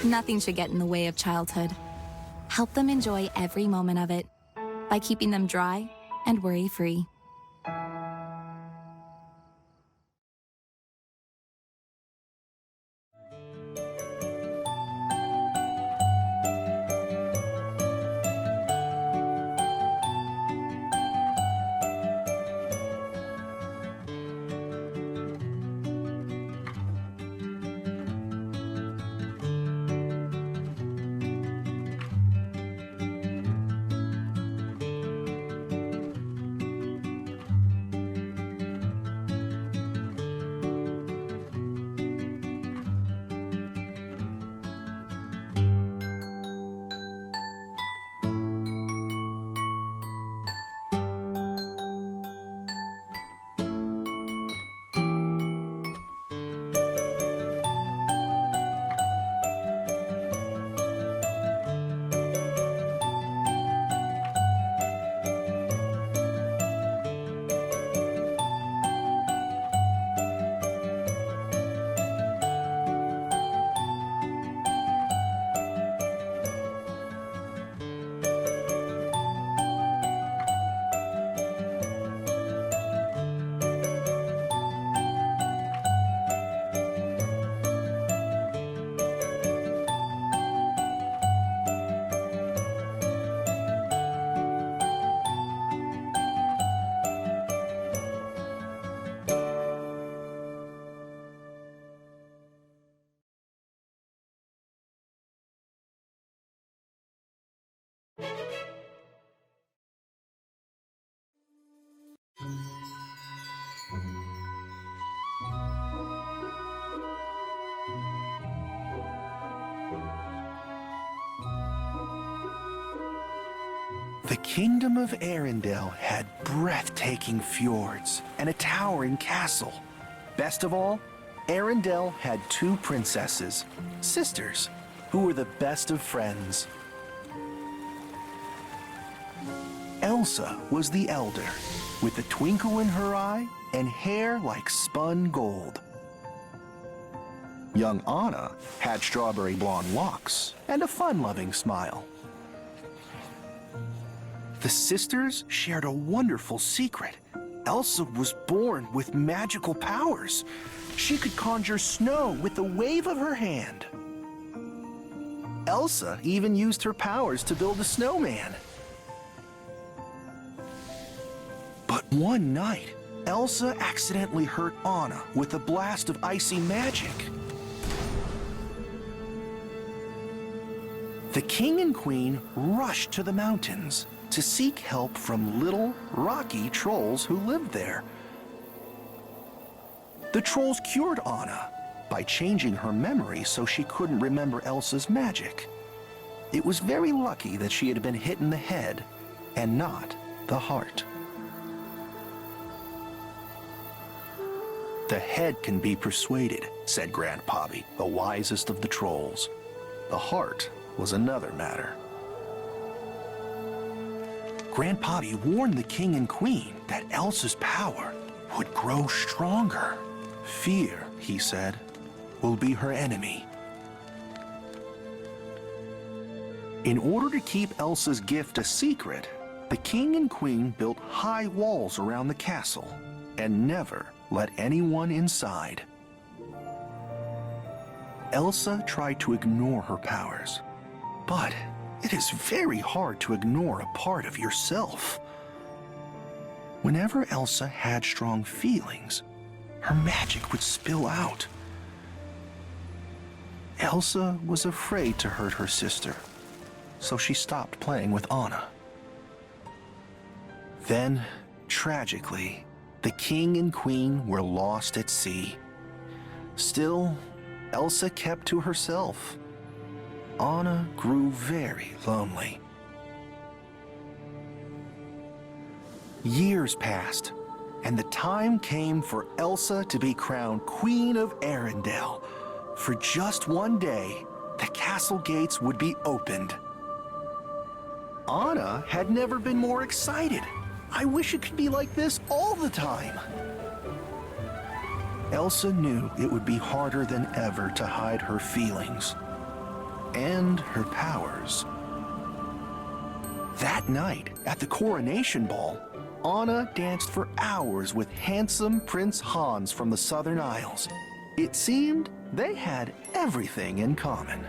Nothing should get in the way of childhood. Help them enjoy every moment of it by keeping them dry and worry-free. The kingdom of Arendelle had breathtaking fjords and a towering castle. Best of all, Arendelle had two princesses, sisters, who were the best of friends. Elsa was the elder, with a twinkle in her eye and hair like spun gold. Young Anna had strawberry blonde locks and a fun-loving smile. The sisters shared a wonderful secret. Elsa was born with magical powers. She could conjure snow with the wave of her hand. Elsa even used her powers to build a snowman. But one night, Elsa accidentally hurt Anna with a blast of icy magic. The king and queen rushed to the mountains to seek help from little, rocky trolls who lived there. The trolls cured Anna by changing her memory so she couldn't remember Elsa's magic. It was very lucky that she had been hit in the head and not the heart. The head can be persuaded, said Grandpappy, the wisest of the trolls. The heart was another matter. Grandpappy warned the king and queen that Elsa's power would grow stronger. Fear, he said, will be her enemy. In order to keep Elsa's gift a secret, the king and queen built high walls around the castle and never let anyone inside. Elsa tried to ignore her powers, but it is very hard to ignore a part of yourself. Whenever Elsa had strong feelings, her magic would spill out. Elsa was afraid to hurt her sister, so she stopped playing with Anna. Then, tragically, the king and queen were lost at sea. Still, Elsa kept to herself. Anna grew very lonely. Years passed, and the time came for Elsa to be crowned Queen of Arendelle. For just one day, the castle gates would be opened. Anna had never been more excited. I wish it could be like this all the time. Elsa knew it would be harder than ever to hide her feelings. and her powers. That night, at the coronation ball, Anna danced for hours with handsome Prince Hans from the Southern Isles. It seemed they had everything in common.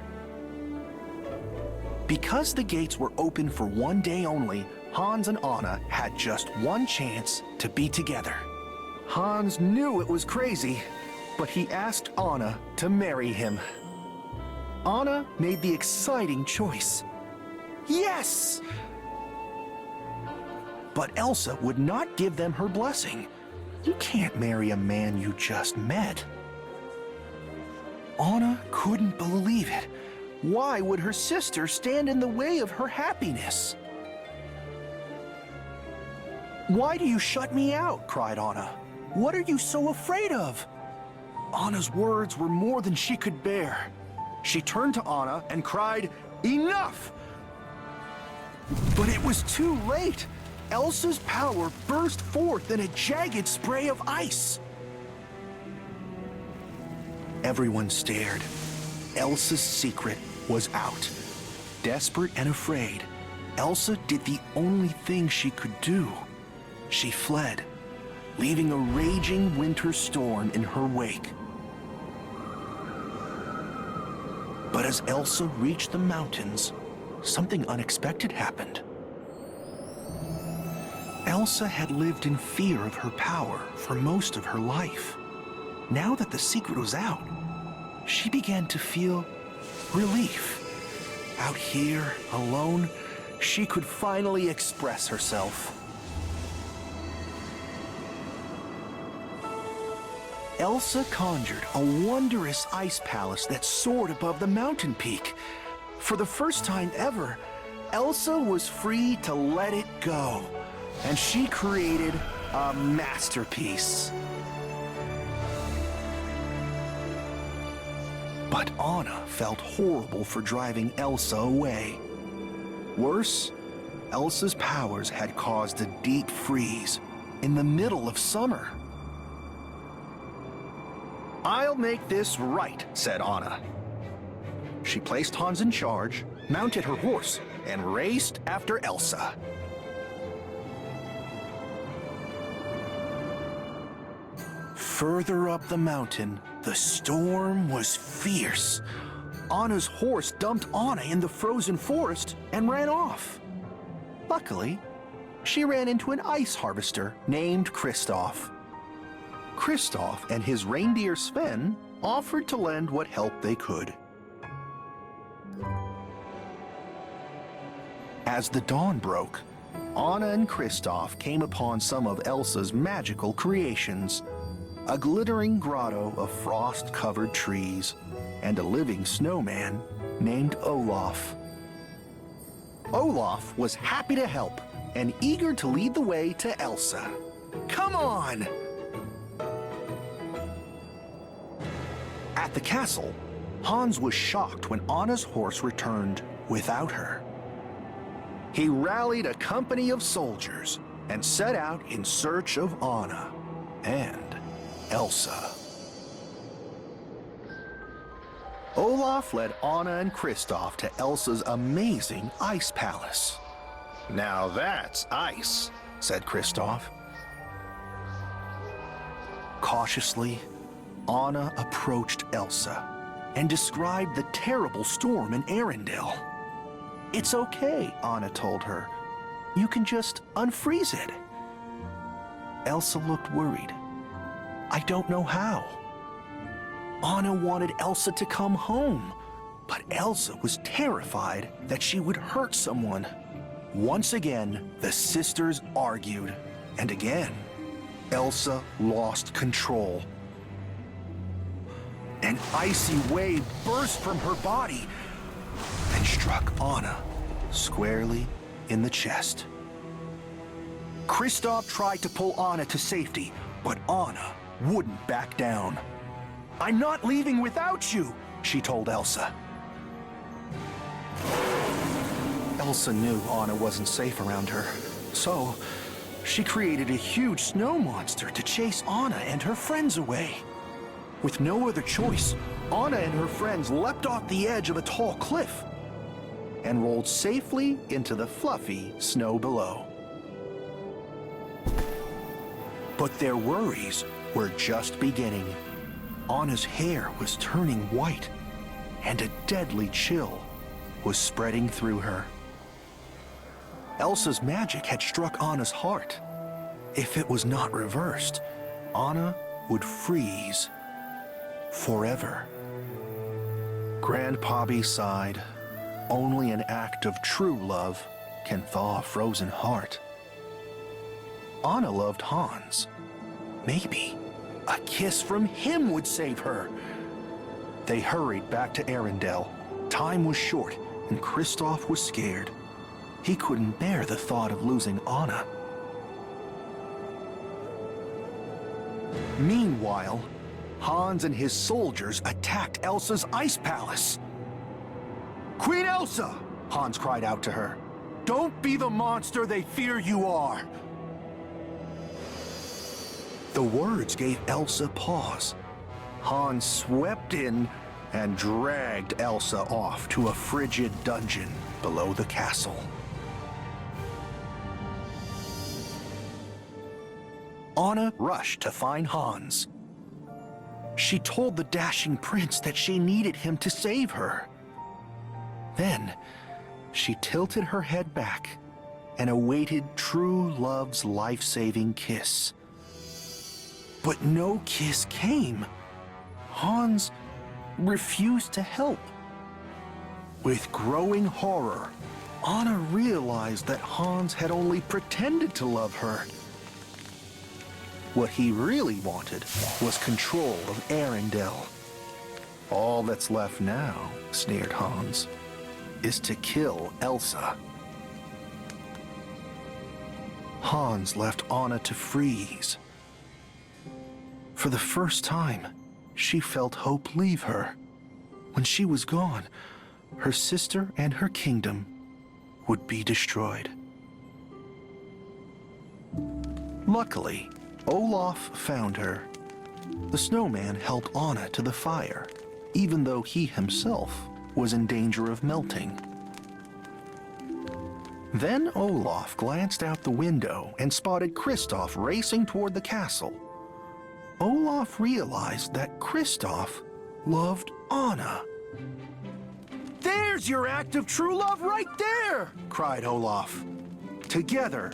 Because the gates were open for one day only, Hans and Anna had just one chance to be together. Hans knew it was crazy, but he asked Anna to marry him. Anna made the exciting choice. Yes! But Elsa would not give them her blessing. You can't marry a man you just met. Anna couldn't believe it. Why would her sister stand in the way of her happiness? "Why do you shut me out?" cried Anna. "What are you so afraid of?" Anna's words were more than she could bear. She turned to Anna and cried, "Enough!" But it was too late. Elsa's power burst forth in a jagged spray of ice. Everyone stared. Elsa's secret was out. Desperate and afraid, Elsa did the only thing she could do. She fled, leaving a raging winter storm in her wake. But as Elsa reached the mountains, something unexpected happened. Elsa had lived in fear of her power for most of her life. Now that the secret was out, she began to feel relief. Out here, alone, she could finally express herself. Elsa conjured a wondrous ice palace that soared above the mountain peak. For the first time ever, Elsa was free to let it go, and she created a masterpiece. But Anna felt horrible for driving Elsa away. Worse, Elsa's powers had caused a deep freeze in the middle of summer. "I'll make this right," said Anna. She placed Hans in charge, mounted her horse, and raced after Elsa. Further up the mountain, the storm was fierce. Anna's horse dumped Anna in the frozen forest and ran off. Luckily, she ran into an ice harvester named Kristoff. Kristoff and his reindeer Sven offered to lend what help they could. As the dawn broke, Anna and Kristoff came upon some of Elsa's magical creations: a glittering grotto of frost-covered trees, and a living snowman named Olaf. Olaf was happy to help and eager to lead the way to Elsa. "Come on!" At the castle, Hans was shocked when Anna's horse returned without her. He rallied a company of soldiers and set out in search of Anna and Elsa. Olaf led Anna and Kristoff to Elsa's amazing ice palace. "Now that's ice," said Kristoff. Cautiously, Anna approached Elsa and described the terrible storm in Arendelle. "It's okay," Anna told her. "You can just unfreeze it." Elsa looked worried. "I don't know how." Anna wanted Elsa to come home, but Elsa was terrified that she would hurt someone. Once again, the sisters argued, and again, Elsa lost control. An icy wave burst from her body and struck Anna squarely in the chest. Kristoff tried to pull Anna to safety, but Anna wouldn't back down. "I'm not leaving without you," she told Elsa. Elsa knew Anna wasn't safe around her, so she created a huge snow monster to chase Anna and her friends away. With no other choice, Anna and her friends leapt off the edge of a tall cliff and rolled safely into the fluffy snow below. But their worries were just beginning. Anna's hair was turning white, and a deadly chill was spreading through her. Elsa's magic had struck Anna's heart. If it was not reversed, Anna would freeze forever. Grandpappy sighed. Only an act of true love can thaw a frozen heart. Anna loved Hans. Maybe a kiss from him would save her. They hurried back to Arendelle. Time was short, and Kristoff was scared. He couldn't bear the thought of losing Anna. Meanwhile, Hans and his soldiers attacked Elsa's ice palace. "Queen Elsa!" Hans cried out to her. "Don't be the monster they fear you are!" The words gave Elsa pause. Hans swept in and dragged Elsa off to a frigid dungeon below the castle. Anna rushed to find Hans. She told the dashing prince that she needed him to save her. Then, she tilted her head back and awaited true love's life-saving kiss. But no kiss came. Hans refused to help. With growing horror, Anna realized that Hans had only pretended to love her. What he really wanted was control of Arendelle. "All that's left now," sneered Hans, "is to kill Elsa." Hans left Anna to freeze. For the first time, she felt hope leave her. When she was gone, her sister and her kingdom would be destroyed. Luckily, Olaf found her. The snowman helped Anna to the fire, even though he himself was in danger of melting. Then Olaf glanced out the window and spotted Kristoff racing toward the castle. Olaf realized that Kristoff loved Anna. "There's your act of true love right there!" cried Olaf. Together,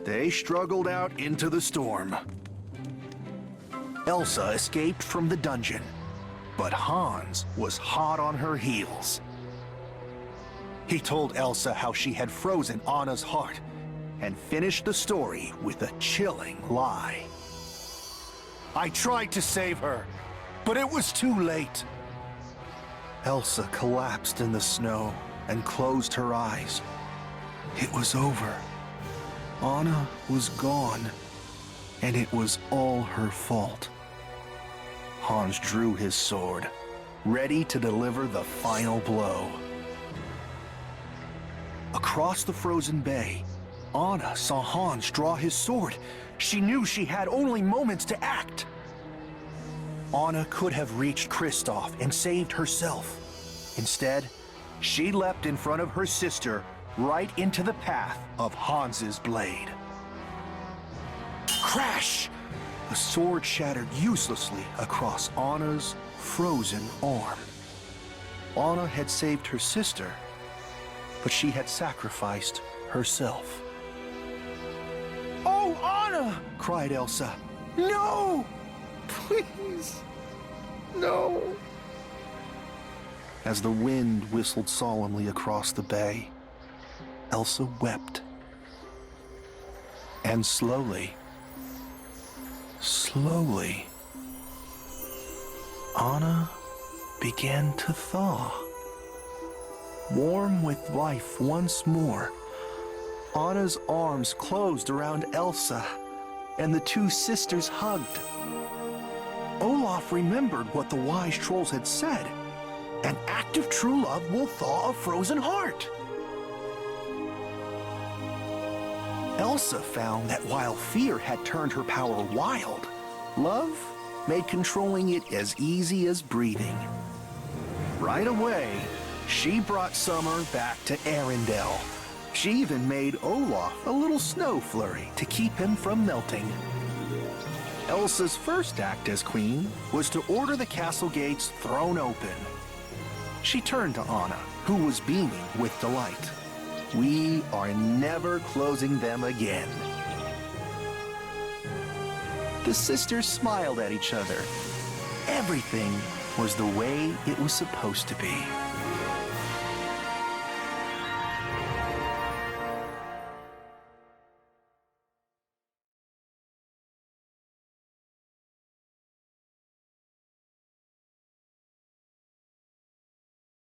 they struggled out into the storm. Elsa escaped from the dungeon, but Hans was hot on her heels. He told Elsa how she had frozen Anna's heart and finished the story with a chilling lie. "I tried to save her, but it was too late." Elsa collapsed in the snow and closed her eyes. It was over. Anna was gone, and it was all her fault. Hans drew his sword, ready to deliver the final blow. Across the frozen bay, Anna saw Hans draw his sword. She knew she had only moments to act. Anna could have reached Kristoff and saved herself. Instead, she leapt in front of her sister right into the path of Hans's blade. Crash! The sword shattered uselessly across Anna's frozen arm. Anna had saved her sister, but she had sacrificed herself. "Oh, Anna!" cried Elsa. "No! Please, no!" As the wind whistled solemnly across the bay, Elsa wept. And slowly, Anna began to thaw. Warm with life once more, Anna's arms closed around Elsa, and the two sisters hugged. Olaf remembered what the wise trolls had said. An act of true love will thaw a frozen heart. Elsa found that while fear had turned her power wild, love made controlling it as easy as breathing. Right away, she brought summer back to Arendelle. She even made Olaf a little snow flurry to keep him from melting. Elsa's first act as queen was to order the castle gates thrown open. She turned to Anna, who was beaming with delight. We are never closing them again. The sisters smiled at each other. Everything was the way it was supposed to be.